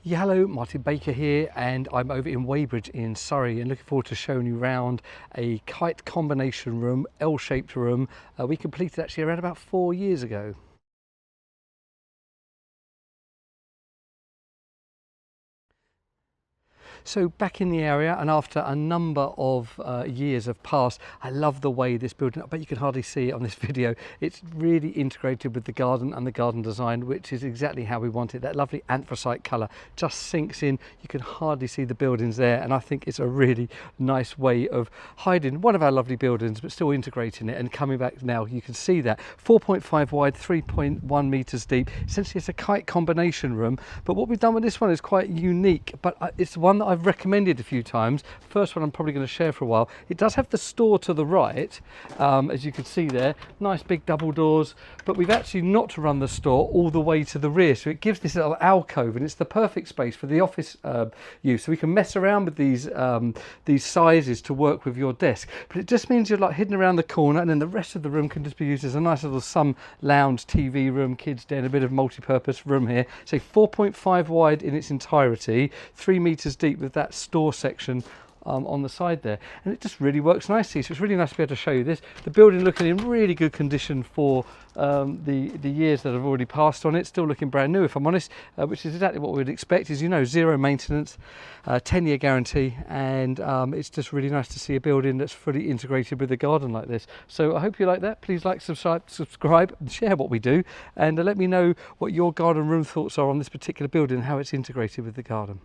Yeah, hello, Martin Baker here, and I'm over in Weybridge in Surrey and looking forward to showing you around a Kite combination room, L-shaped room. We completed actually around about 4 years ago. So back in the area, and after a number of years have passed, I love the way this building, I bet you can hardly see it on this video, it's really integrated with the garden and the garden design, which is exactly how we want it. That lovely anthracite colour just sinks in, you can hardly see the buildings there, and I think it's a really nice way of hiding one of our lovely buildings but still integrating it. And coming back now, you can see that 4.5 wide, 3.1 metres deep. Essentially it's a Kite combination room, but what we've done with this one is quite unique, but it's one that I've recommended a few times. First one I'm probably going to share for a while. It does have the store to the right, as you can see there, nice big double doors, but we've actually not run the store all the way to the rear, so it gives this little alcove, and it's the perfect space for the office use. So we can mess around with these sizes to work with your desk, but it just means you're like hidden around the corner, and then the rest of the room can just be used as a nice little sun lounge, TV room, kids den, a bit of multi-purpose room here. So 4.5 wide in its entirety, 3 metres deep with that store section on the side there, and it just really works nicely. So it's really nice to be able to show you this. The building looking in really good condition for the years that have already passed on it, still looking brand new if I'm honest, which is exactly what we'd expect. As you know, 0 maintenance, 10-year guarantee, and it's just really nice to see a building that's fully integrated with the garden like this. So I hope you like that. Please like, subscribe and share what we do, and let me know what your garden room thoughts are on this particular building and how it's integrated with the garden.